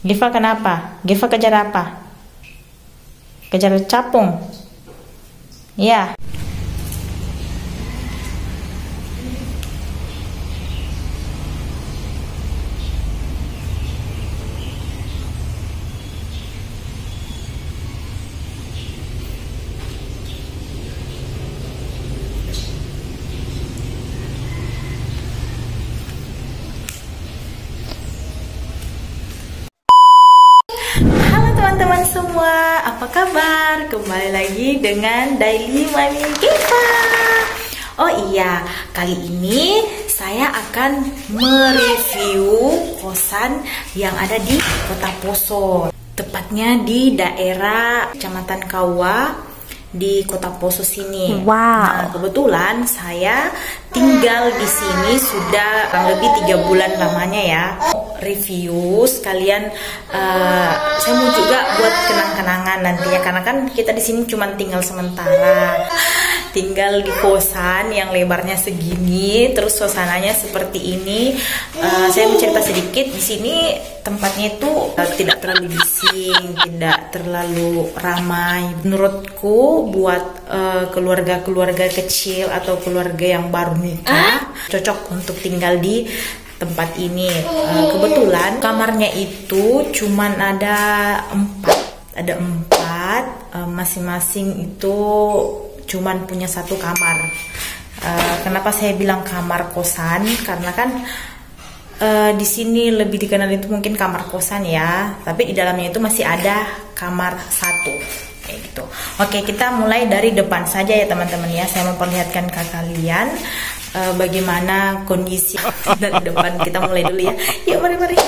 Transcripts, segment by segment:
Giva kenapa? Giva kejar apa? Kejar capung? Iya. Teman-teman semua, apa kabar? Kembali lagi dengan Daily Mami Giva. Oh iya, kali ini saya akan mereview kosan yang ada di Kota Poso, tepatnya di daerah Kecamatan Kaua di Kota Poso sini. Wow. Nah, kebetulan saya tinggal di sini sudah kurang lebih 3 bulan lamanya ya. Review sekalian, saya mau juga buat kenang-kenangan nantinya, karena kan kita di sini cuma tinggal sementara, tinggal di kosan yang lebarnya segini, terus suasananya seperti ini. Saya mau cerita sedikit. Di sini tempatnya itu tidak terlalu bising, tidak terlalu ramai. Menurutku buat keluarga-keluarga kecil atau keluarga yang baru nikah cocok untuk tinggal di tempat ini. Kebetulan kamarnya itu cuman ada 4, masing-masing itu cuman punya 1 kamar. Kenapa saya bilang kamar kosan? Karena kan di sini lebih dikenal itu mungkin kamar kosan ya, tapi di dalamnya itu masih ada kamar 1 kayak gitu. Oke, kita mulai dari depan saja ya teman-teman ya. Saya memperlihatkan ke kalian bagaimana kondisi dari depan. Kita mulai dulu ya. Yuk, mari.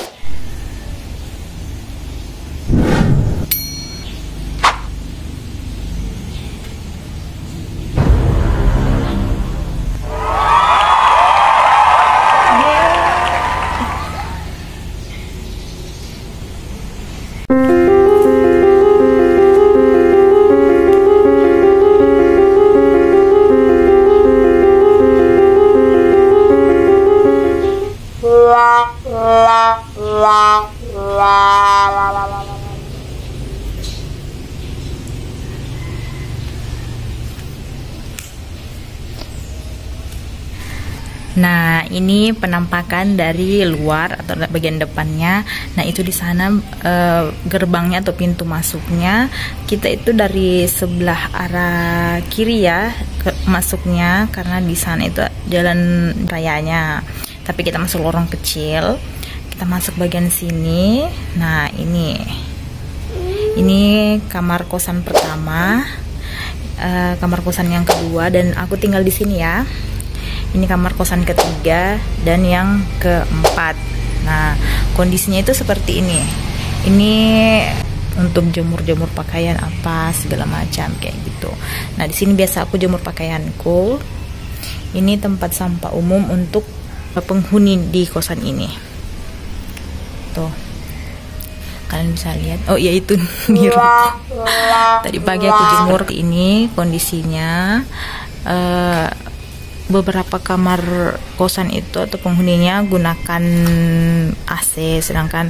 Nah, ini penampakan dari luar atau bagian depannya. Nah, itu di sana gerbangnya atau pintu masuknya. Kita itu dari sebelah arah kiri ya masuknya, karena di sana itu jalan rayanya. Tapi kita masuk lorong kecil. Kita masuk bagian sini. Nah, ini kamar kosan pertama, kamar kosan yang kedua, dan aku tinggal di sini ya. Ini kamar kosan ketiga dan yang keempat. Nah, kondisinya itu seperti ini. Ini untuk jemur pakaian apa segala macam kayak gitu. Nah, di sini biasa aku jemur pakaianku. Ini tempat sampah umum untuk penghuni di kosan ini. Tuh. Kalian bisa lihat. Oh iya, itu biruku. Tadi pagi aku jemur. Ini kondisinya. Beberapa kamar kosan itu atau penghuninya gunakan AC, sedangkan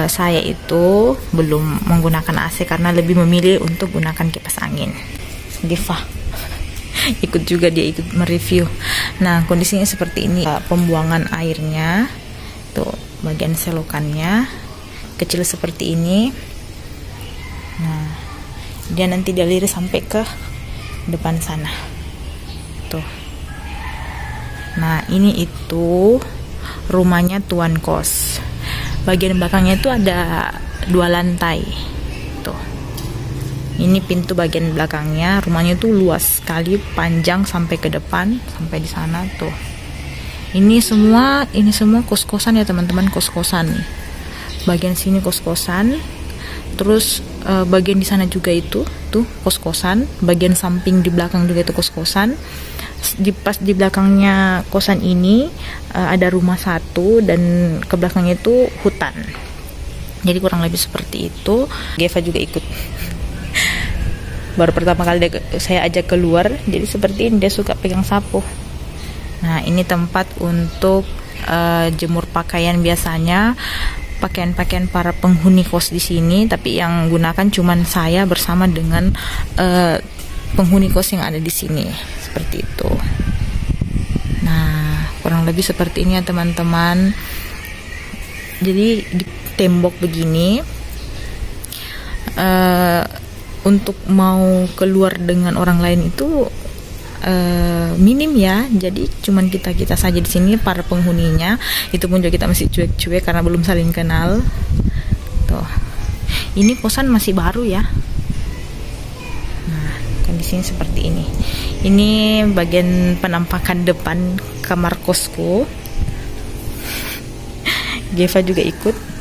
saya itu belum menggunakan AC karena lebih memilih untuk gunakan kipas angin. Giva ikut juga, dia ikut mereview. Nah, kondisinya seperti ini. Pembuangan airnya tuh, bagian selokannya kecil seperti ini. Nah, dia nanti dialiri sampai ke depan sana tuh. Nah, ini itu rumahnya tuan kos. Bagian belakangnya itu ada 2 lantai. Tuh. Ini pintu bagian belakangnya. Rumahnya itu luas sekali, panjang sampai ke depan, sampai di sana tuh. Ini semua kos-kosan ya teman-teman, kos-kosan. Bagian sini kos-kosan. Terus bagian di sana juga itu tuh kos-kosan. Bagian samping di belakang juga itu kos-kosan. Pas di belakangnya kosan ini ada rumah 1 dan ke belakangnya itu hutan. Jadi kurang lebih seperti itu. Giva juga ikut. Baru pertama kali saya ajak keluar, jadi seperti ini, dia suka pegang sapu. Nah, ini tempat untuk jemur pakaian biasanya. pakaian-pakaian para penghuni kos di sini, tapi yang gunakan cuman saya bersama dengan penghuni kos yang ada di sini, seperti itu. Nah, kurang lebih seperti ini ya teman-teman. Jadi di tembok begini, untuk mau keluar dengan orang lain itu minim ya. Jadi cuman kita saja di sini para penghuninya. Itu pun juga kita masih cuek-cuek karena belum saling kenal. Tuh. Ini kosan masih baru ya. Nah, kondisinya seperti ini. Ini bagian penampakan depan kamar kosku. Geva juga ikut.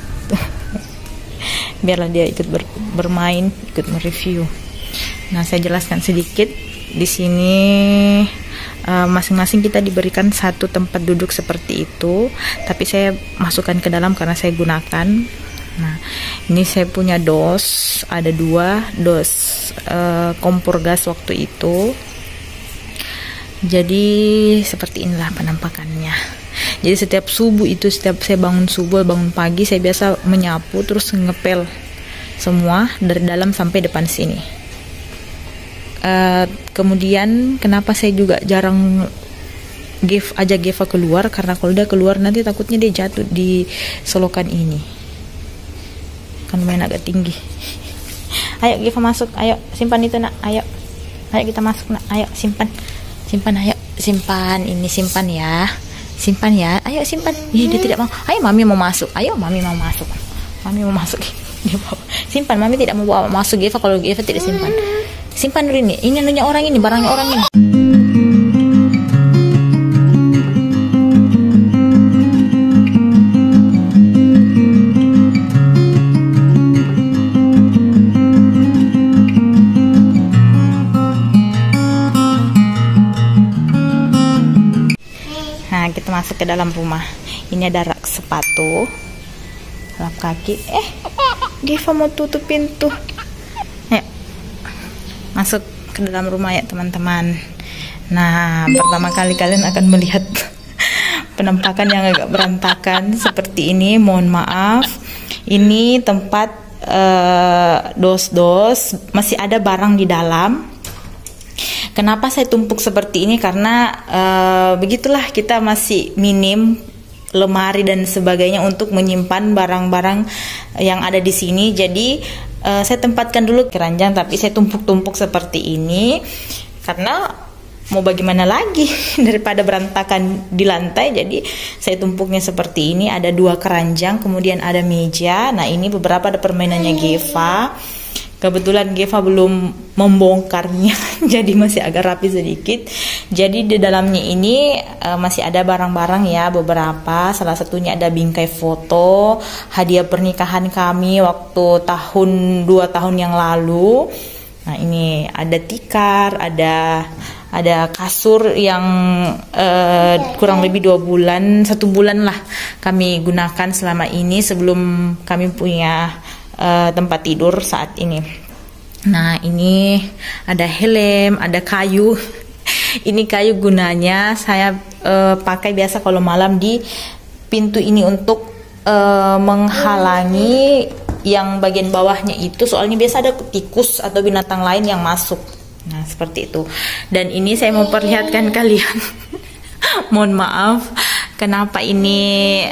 Biarlah dia ikut bermain, ikut mereview. Nah, saya jelaskan sedikit. Di sini masing-masing kita diberikan satu tempat duduk seperti itu, tapi saya masukkan ke dalam karena saya gunakan. Nah, ini saya punya dos, ada 2 dos kompor gas waktu itu. Jadi seperti inilah penampakannya. Jadi setiap subuh itu, setiap saya bangun subuh, bangun pagi, saya biasa menyapu terus ngepel semua dari dalam sampai depan sini. Kemudian kenapa saya juga jarang ajak Geva keluar, karena kalau dia keluar nanti takutnya dia jatuh di selokan ini, kan lumayan agak tinggi. Ayo Geva masuk, ayo simpan itu nak, ayo kita masuk nak, ayo simpan, ayo simpan ini, simpan ya, ayo simpan. Dia tidak mau. Ayo mami mau masuk, mami mau masuk. Dia bawa, simpan, mami tidak mau bawa masuk Geva kalau Geva tidak simpan dulu ini punya orang ini, barangnya orang ini. Nah, kita masuk ke dalam rumah. Ini ada rak sepatu, lap kaki. Geva mau tutup pintu. Ayo, masuk ke dalam rumah ya teman-teman. Nah, pertama kali kalian akan melihat penampakan yang agak berantakan seperti ini. Mohon maaf. Ini tempat dos-dos, masih ada barang di dalam. Kenapa saya tumpuk seperti ini? Karena begitulah, kita masih minim lemari dan sebagainya untuk menyimpan barang-barang yang ada di sini. Jadi saya tempatkan dulu keranjang, tapi saya tumpuk-tumpuk seperti ini karena mau bagaimana lagi daripada berantakan di lantai. Jadi saya tumpuknya seperti ini. Ada 2 keranjang, kemudian ada meja. Nah, ini beberapa ada permainannya Geva. Kebetulan Geva belum membongkarnya, jadi masih agak rapi sedikit. Jadi di dalamnya ini masih ada barang-barang ya, beberapa. Salah satunya ada bingkai foto hadiah pernikahan kami waktu 2 tahun yang lalu. Nah, ini ada tikar, ada kasur yang kurang lebih 2 bulan, 1 bulan lah kami gunakan selama ini sebelum kami punya tempat tidur saat ini. Nah, ini ada helm, ada kayu. Ini kayu gunanya saya pakai biasa kalau malam di pintu ini untuk menghalangi yang bagian bawahnya itu, soalnya biasa ada tikus atau binatang lain yang masuk. Nah, seperti itu. Dan ini saya mau perlihatkan kalian. Mohon maaf, kenapa ini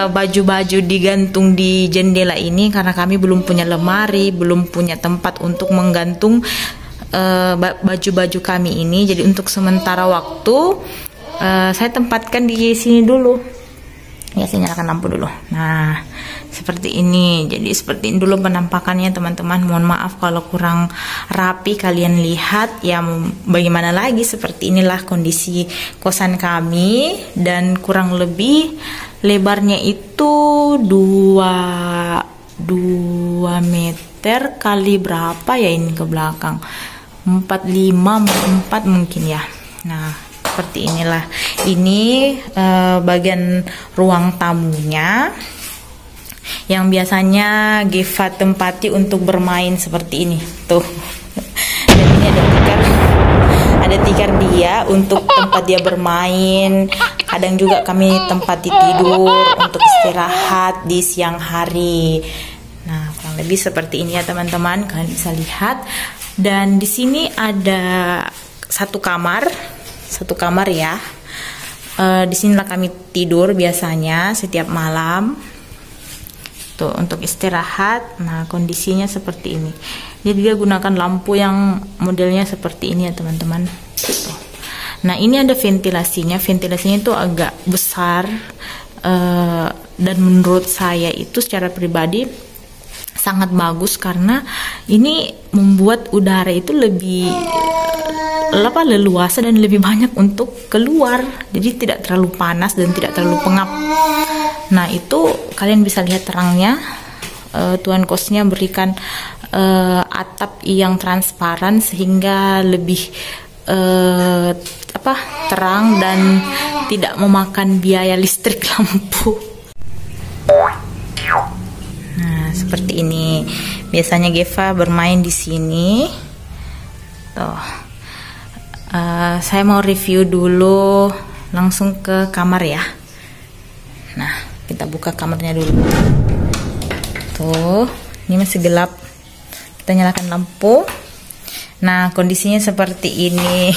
baju-baju digantung di jendela ini, karena kami belum punya lemari, belum punya tempat untuk menggantung baju-baju kami ini. Jadi untuk sementara waktu saya tempatkan di sini dulu. Ya, saya nyalakan lampu dulu. Nah, seperti ini. Jadi seperti ini dulu penampakannya teman-teman. Mohon maaf kalau kurang rapi kalian lihat. Ya, bagaimana lagi, seperti inilah kondisi kosan kami. Dan kurang lebih lebarnya itu 2 meter kali berapa ya ini ke belakang, 4 mungkin ya. Nah, seperti inilah. Ini bagian ruang tamunya yang biasanya Geva tempati untuk bermain seperti ini tuh. Dan ini ada tikar dia untuk tempat dia bermain. Kadang juga kami tempati tidur untuk istirahat di siang hari. Nah, kurang lebih seperti ini ya teman-teman, kalian bisa lihat. Dan di sini ada satu kamar ya. Di sinilah kami tidur biasanya setiap malam. Tuh, untuk istirahat. Nah, kondisinya seperti ini. Jadi dia gunakan lampu yang modelnya seperti ini ya teman-teman. Nah, ini ada ventilasinya. Ventilasinya itu agak besar. Dan menurut saya itu secara pribadi sangat bagus karena ini membuat udara itu lebih leluasa dan lebih banyak untuk keluar, jadi tidak terlalu panas dan tidak terlalu pengap. Nah, itu kalian bisa lihat terangnya. Tuan kosnya berikan atap yang transparan sehingga lebih terang dan tidak memakan biaya listrik lampu. Nah, seperti ini. Biasanya Geva bermain di sini. Tuh. Saya mau review dulu, langsung ke kamar ya. Nah, kita buka kamarnya dulu. Tuh, ini masih gelap. Kita nyalakan lampu. Nah, kondisinya seperti ini.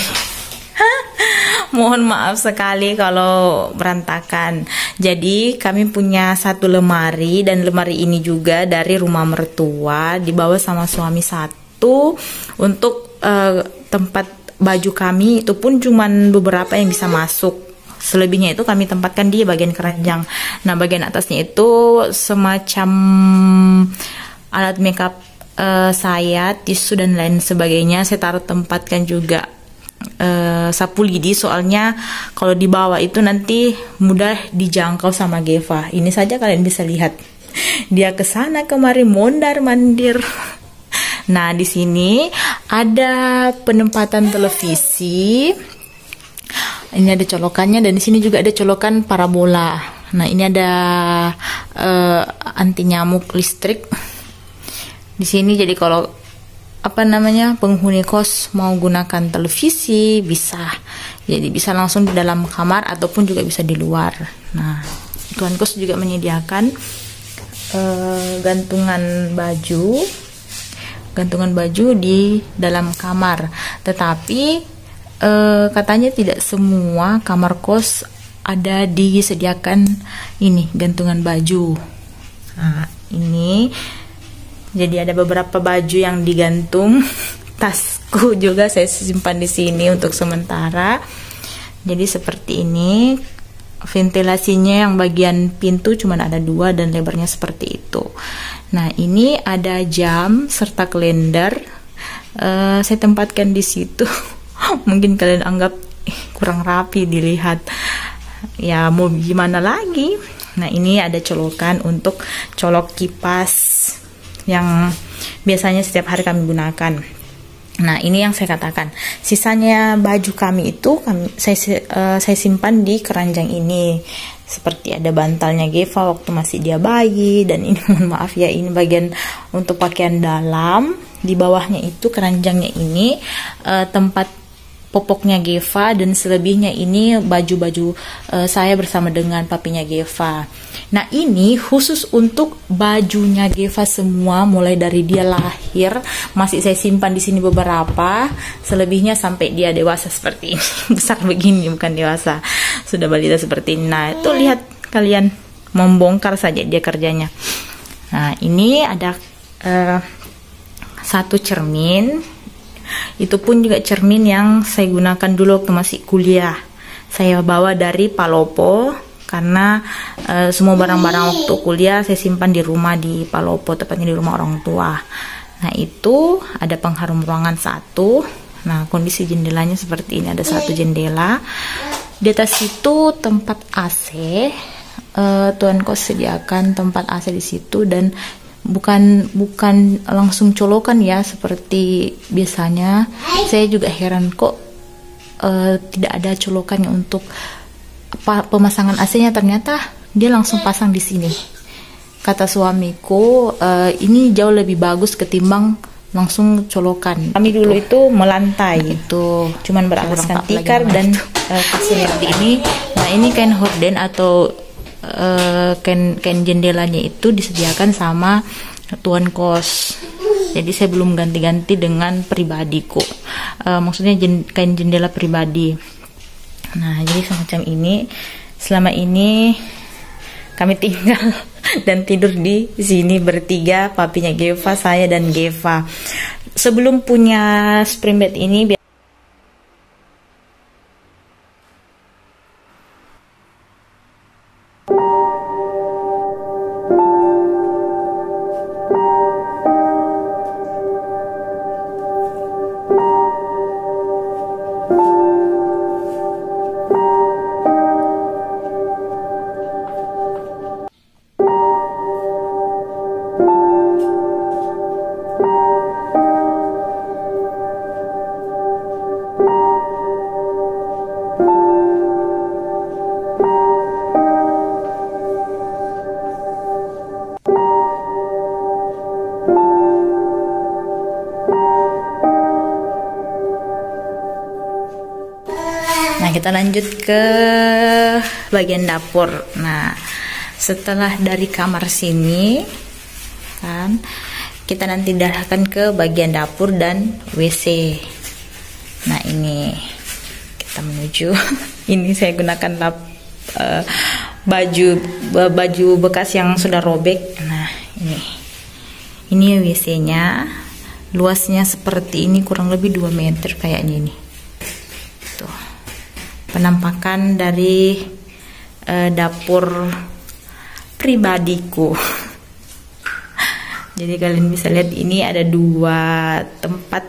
Mohon maaf sekali kalau berantakan. Jadi kami punya satu lemari, dan lemari ini juga dari rumah mertua, dibawa sama suami satu untuk tempat baju kami. Itu pun cuman beberapa yang bisa masuk. Selebihnya itu kami tempatkan di bagian keranjang. Nah, bagian atasnya itu semacam alat makeup saya, tisu dan lain sebagainya. Saya tempatkan juga sapu lidi, soalnya kalau di bawah itu nanti mudah dijangkau sama Geva. Ini saja kalian bisa lihat. Dia kesana kemari mondar mandir. Nah, di sini ada penempatan televisi. Ini ada colokannya, dan di sini juga ada colokan parabola. Nah, ini ada anti nyamuk listrik. Di sini jadi kalau penghuni kos mau gunakan televisi bisa. Jadi bisa langsung di dalam kamar ataupun juga bisa di luar. Nah, tuan kos juga menyediakan gantungan baju di dalam kamar. Tetapi katanya tidak semua kamar kos ada disediakan ini gantungan baju. Nah, ini jadi ada beberapa baju yang digantung. Tasku juga saya simpan di sini untuk sementara. Jadi seperti ini. Ventilasinya yang bagian pintu cuma ada 2 dan lebarnya seperti itu. Nah, ini ada jam serta kalender. Saya tempatkan di situ. Mungkin kalian anggap kurang rapi dilihat. Ya, mau gimana lagi? Nah, ini ada colokan untuk colok kipas yang biasanya setiap hari kami gunakan. Nah, ini yang saya katakan. Sisanya baju kami itu saya simpan di keranjang ini. Seperti ada bantalnya Geva waktu masih dia bayi, dan ini mohon maaf ya, ini bagian untuk pakaian dalam. Di bawahnya itu keranjangnya ini tempat popoknya Geva, dan selebihnya ini baju-baju saya bersama dengan papinya Geva. Nah, ini khusus untuk bajunya Geva semua, mulai dari dia lahir masih saya simpan di sini beberapa, selebihnya sampai dia dewasa seperti ini. Besar begini, bukan dewasa, sudah balita seperti ini. Nah, itu lihat kalian, membongkar saja dia kerjanya. Nah, ini ada satu cermin. Itu pun juga cermin yang saya gunakan dulu waktu masih kuliah. Saya bawa dari Palopo karena semua barang-barang waktu kuliah saya simpan di rumah di Palopo, tepatnya di rumah orang tua. Nah, itu ada pengharum ruangan satu. Nah, kondisi jendelanya seperti ini, ada satu jendela. Di atas itu tempat AC. Tuan kos sediakan tempat AC di situ, dan bukan langsung colokan ya seperti biasanya. Saya juga heran kok tidak ada colokannya untuk pemasangan AC-nya. Ternyata dia langsung pasang di sini. Kata suamiku ini jauh lebih bagus ketimbang langsung colokan. Kami dulu itu melantai itu cuman beralaskan tikar dan kasur seperti ini. Nah, ini kain horden atau kain jendelanya itu disediakan sama tuan kos. Jadi saya belum ganti-ganti dengan pribadiku. Maksudnya kain jendela pribadi. Nah, jadi semacam ini. Selama ini kami tinggal dan tidur di sini bertiga, papinya Geva, saya dan Geva. Sebelum punya spring bed ini, kita lanjut ke bagian dapur. Nah, setelah dari kamar sini kan, kita nanti arahkan ke bagian dapur dan WC. Nah, ini kita menuju. Ini saya gunakan baju bekas yang sudah robek. Nah, ini WC-nya. Luasnya seperti ini, kurang lebih 2 meter kayaknya ini. Penampakan dari dapur pribadiku. Jadi kalian bisa lihat ini ada 2 tempat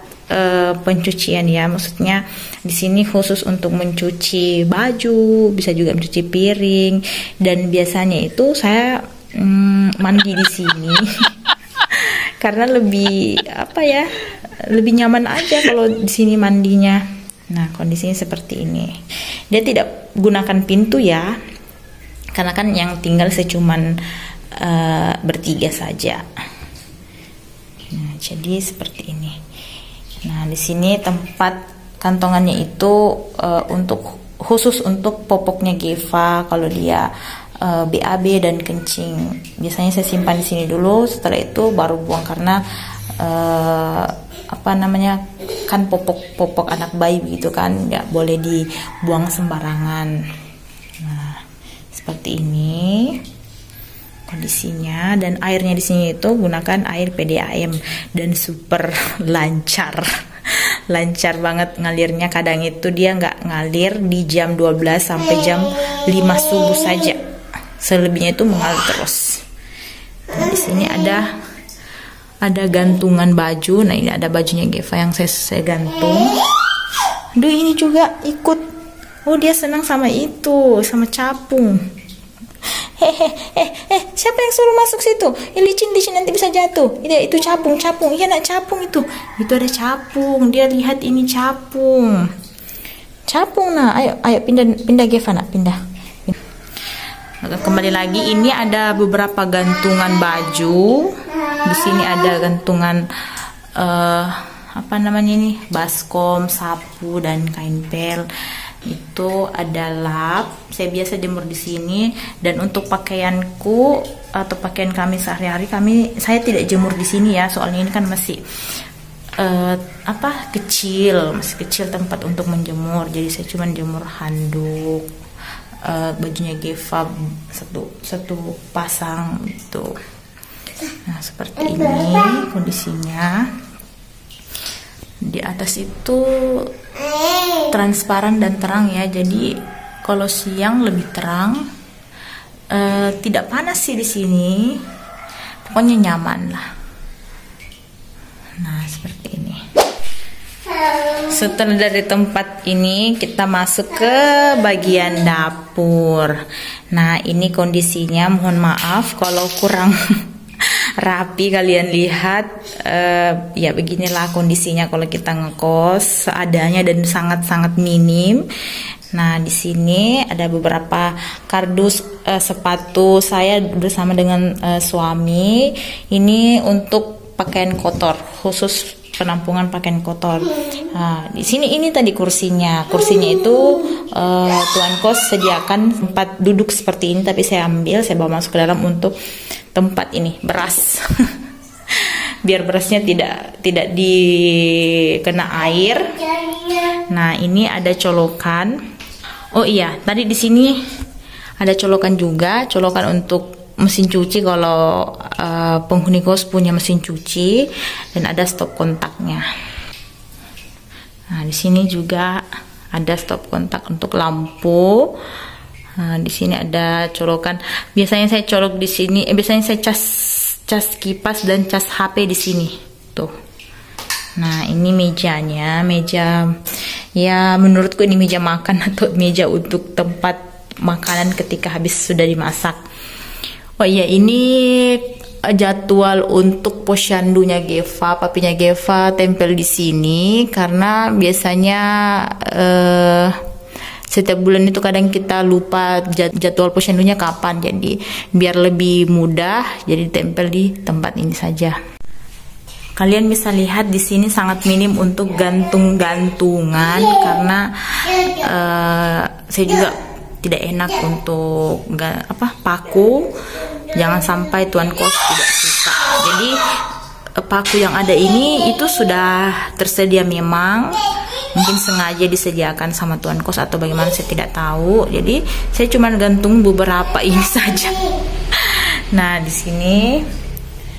pencucian ya. Maksudnya di sini khusus untuk mencuci baju, bisa juga mencuci piring. Dan biasanya itu saya mandi di sini karena lebih lebih nyaman aja kalau di sini mandinya. Nah, kondisinya seperti ini. Dia tidak gunakan pintu ya, karena kan yang tinggal secuman bertiga saja. Nah, jadi seperti ini. Nah, di sini tempat kantongannya itu khusus untuk popoknya Geva kalau dia BAB dan kencing. Biasanya saya simpan di sini dulu, setelah itu baru buang karena kan popok anak bayi gitu kan, nggak boleh dibuang sembarangan. Nah, seperti ini kondisinya. Dan airnya di sini itu gunakan air PDAM dan super lancar banget ngalirnya. Kadang itu dia nggak ngalir di jam 12 sampai jam 5 subuh saja, selebihnya itu mengalir terus. Nah, di sini ada gantungan baju. Nah, ini ada bajunya Geva yang saya gantung. Aduh, ini juga ikut. Oh, dia senang sama itu, sama capung. Siapa yang suruh masuk situ? Licin nanti bisa jatuh. Itu capung. Iya, nak capung itu. Itu ada capung. Dia lihat ini capung. Nah, ayo pindah Geva, nak pindah. Kembali lagi, ini ada beberapa gantungan baju. Di sini ada gantungan baskom, sapu dan kain pel. Itu ada lap. Saya biasa jemur di sini. Dan untuk pakaianku atau pakaian kami sehari-hari, saya tidak jemur di sini ya. Soalnya ini kan masih masih kecil tempat untuk menjemur. Jadi saya cuma jemur handuk, bajunya Geva satu pasang itu. Nah, seperti ini kondisinya. Di atas itu transparan dan terang ya. Jadi kalau siang lebih terang, tidak panas sih di sini. Pokoknya nyaman lah. Nah, seperti ini. Setelah dari tempat ini kita masuk ke bagian dapur. Nah, ini kondisinya, mohon maaf kalau kurang rapi kalian lihat. Ya beginilah kondisinya kalau kita ngekos, seadanya dan sangat-sangat minim. Nah, di sini ada beberapa kardus sepatu saya bersama dengan suami. Ini untuk pakaian kotor, khusus penampungan pakaian kotor. Nah, di sini ini tadi kursinya. Kursinya itu tuan kos sediakan tempat duduk seperti ini, tapi saya ambil, saya bawa masuk ke dalam untuk tempat ini beras. Biar berasnya tidak dikena air. Nah, ini ada colokan. Oh iya, tadi di sini ada colokan juga, colokan untuk mesin cuci kalau penghuni kos punya mesin cuci, dan ada stop kontaknya. Nah, di sini juga ada stop kontak untuk lampu. Nah, di sini ada colokan. Biasanya saya colok di sini. Biasanya saya cas kipas dan cas HP di sini. Tuh. Nah, ini mejanya, meja ya menurutku ini meja makan atau meja untuk tempat makanan ketika habis sudah dimasak. Oh iya, ini jadwal untuk posyandunya Geva, papinya Geva tempel di sini karena biasanya setiap bulan itu kadang kita lupa jadwal posyandunya kapan, jadi biar lebih mudah jadi tempel di tempat ini saja. Kalian bisa lihat di sini sangat minim untuk gantung-gantungan karena saya juga tidak enak untuk paku, jangan sampai tuan kos tidak suka. Jadi paku yang ada ini itu sudah tersedia memang, mungkin sengaja disediakan sama tuan kos atau bagaimana saya tidak tahu. Jadi saya cuma gantung beberapa ini saja. Nah, di sini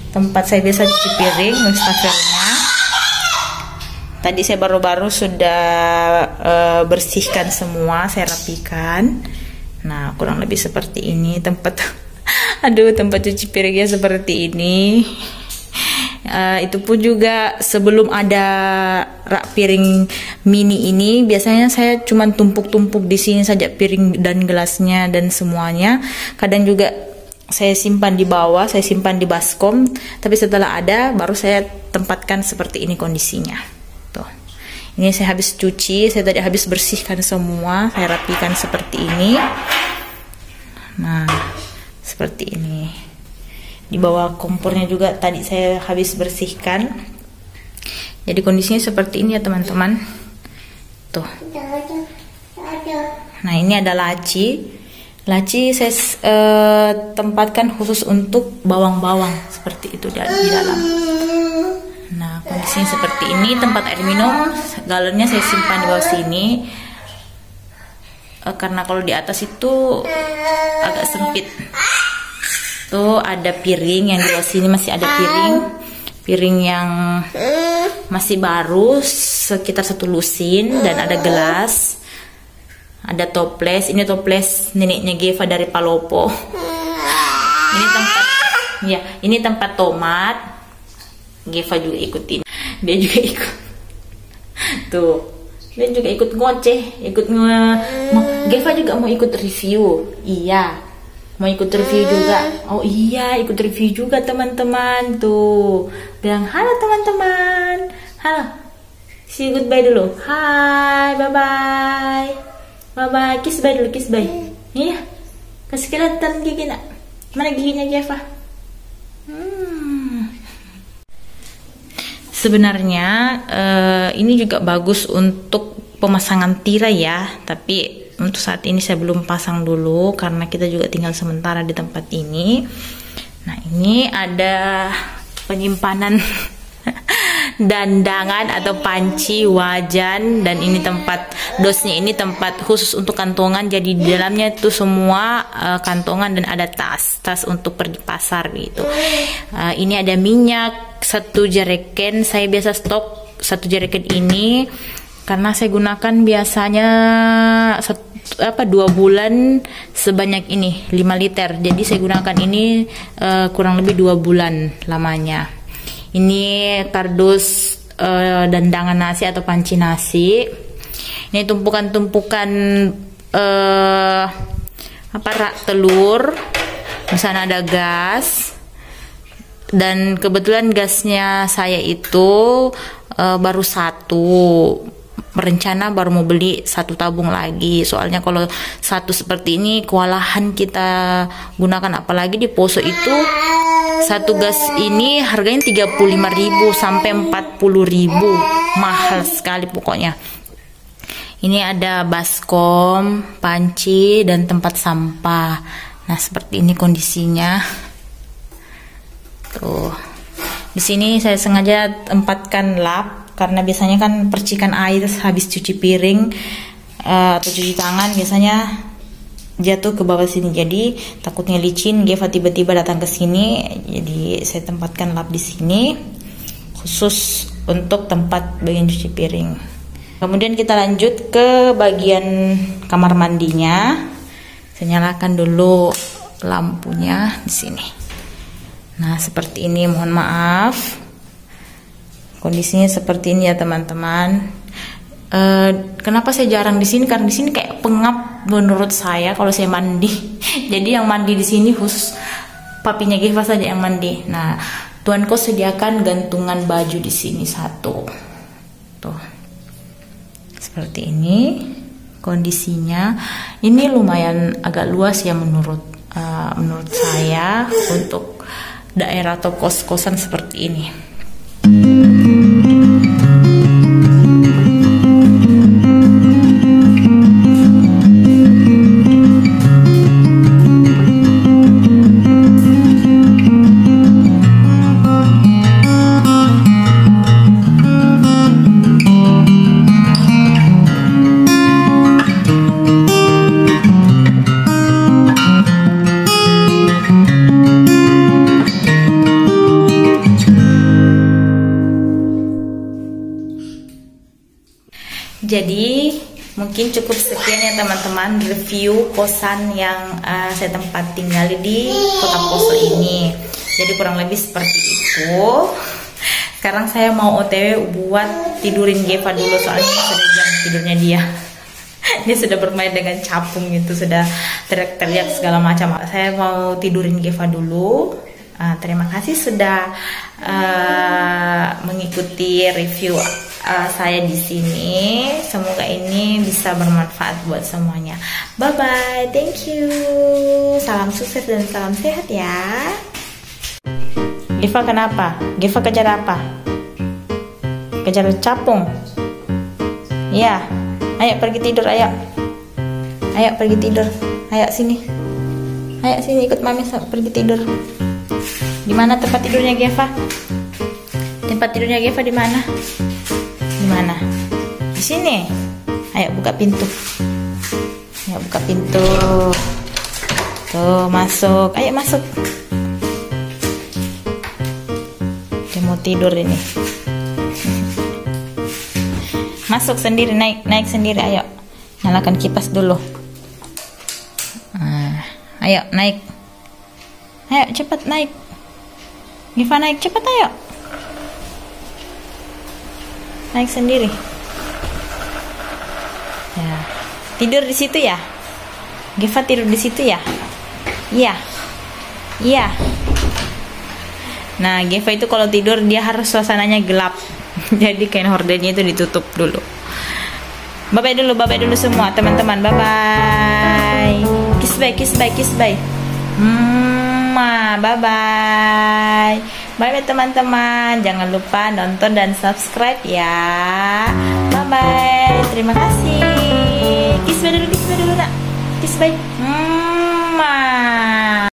tempat saya biasa cuci piring, wastafelnya. Tadi saya baru-baru sudah bersihkan semua, saya rapikan. Nah, kurang lebih seperti ini tempat tempat cuci piringnya seperti ini. Itu pun juga sebelum ada rak piring mini ini, biasanya saya cuma tumpuk-tumpuk di sini saja piring dan gelasnya dan semuanya. Kadang juga saya simpan di bawah, saya simpan di baskom, tapi setelah ada baru saya tempatkan seperti ini kondisinya. Tuh. Ini saya habis cuci, saya tadi habis bersihkan semua, saya rapikan seperti ini. Nah, seperti ini. Di bawah kompornya juga tadi saya habis bersihkan. Jadi kondisinya seperti ini ya teman-teman. Tuh. Nah, ini ada laci. Laci saya tempatkan khusus untuk bawang-bawang seperti itu di dalam. Nah, kondisinya seperti ini. Tempat air minum, galonnya saya simpan di bawah sini. Karena kalau di atas itu agak sempit. Tuh ada piring yang di bawah sini, masih ada piring yang masih baru sekitar 1 lusin, dan ada gelas, ada toples. Ini toples neneknya Geva dari Palopo. Ini tempat tomat. Geva juga ikutin, dia juga ikut. Tuh, dia juga ikut ngoceh, Geva juga mau ikut review. Iya, mau ikut review juga. Oh iya, ikut review juga teman-teman. Tuh, bilang halo teman-teman, halo, see you goodbye dulu. Hai, bye bye, kiss bye dulu, kiss bye. Iya, kasih kelihatan gigi nak. Mana giginya Geva? Sebenarnya ini juga bagus untuk pemasangan tirai ya, tapi untuk saat ini saya belum pasang dulu karena kita juga tinggal sementara di tempat ini. Nah, ini ada penyimpanan dandangan atau panci, wajan, dan ini tempat dosnya, ini tempat khusus untuk kantongan. Jadi di dalamnya itu semua kantongan, dan ada tas untuk pergi pasar gitu. Ini ada minyak 1 jerigen. Saya biasa stok 1 jerigen ini karena saya gunakan biasanya 2 bulan sebanyak ini 5 liter. Jadi saya gunakan ini kurang lebih 2 bulan lamanya. Ini kardus dandangan nasi atau panci nasi. Ini tumpukan-tumpukan rak telur. Di sana ada gas. Dan kebetulan gasnya saya itu baru 1. Rencana baru mau beli 1 tabung lagi. Soalnya kalau 1 seperti ini kewalahan kita gunakan, apalagi di Poso itu Satu gas ini harganya 35.000 sampai 40.000, mahal sekali pokoknya. Ini ada baskom, panci, dan tempat sampah. Nah, seperti ini kondisinya. Tuh. Di sini saya sengaja tempatkan lap karena biasanya kan percikan air habis cuci piring atau cuci tangan biasanya jatuh ke bawah sini. Jadi takutnya licin, Geva tiba-tiba datang ke sini. Jadi saya tempatkan lap di sini khusus untuk tempat bagian cuci piring. Kemudian kita lanjut ke bagian kamar mandinya. Saya nyalakan dulu lampunya di sini. Nah, seperti ini, mohon maaf. Kondisinya seperti ini ya, teman-teman. Kenapa saya jarang di sini? Karena di sini kayak pengap menurut saya kalau saya mandi. Jadi yang mandi di sini khusus papinya Geva saja yang mandi. Nah, tuan kos sediakan gantungan baju di sini satu. Tuh. Seperti ini kondisinya. Ini lumayan agak luas ya menurut saya untuk daerah atau kos-kosan seperti ini. Jadi mungkin cukup sekian ya teman-teman review kosan yang saya tempat tinggal di Kota Poso ini. Jadi kurang lebih seperti itu. Sekarang saya mau OTW buat tidurin Geva dulu, soalnya sudah jam tidurnya dia. Dia sudah bermain dengan capung gitu, sudah teriak-teriak segala macam. Saya mau tidurin Geva dulu. Terima kasih sudah mengikuti review saya di sini. Semoga ini bisa bermanfaat buat semuanya. Bye bye, thank you. Salam sukses dan salam sehat ya. Geva kenapa? Geva kejar apa? Kejar capung? Ya, ayo pergi tidur, ayo. Ayo pergi tidur. Ayo sini. Ayo sini ikut mami pergi tidur. Di mana tempat tidurnya Geva? Tempat tidurnya Geva di mana? Di mana? Di sini. Ayo buka pintu. Ayo buka pintu. Tuh, masuk. Ayo masuk. Dia mau tidur ini. Masuk sendiri, naik sendiri. Ayo. Nyalakan kipas dulu. Ayo naik. Ayo cepat naik. Geva naik cepat, ayo. Naik sendiri. Ya. Tidur di situ ya? Geva tidur di situ ya? Iya. Iya. Nah, Geva itu kalau tidur dia harus suasananya gelap. Jadi kain hordennya itu ditutup dulu. Bye-bye dulu semua teman-teman. Bye-bye. Kiss bye, kiss bye, kiss bye. Bye-bye. Bye-bye teman-teman. Jangan lupa nonton dan subscribe ya. Bye-bye. Terima kasih. Kiss bye dulu nak. Kiss bye.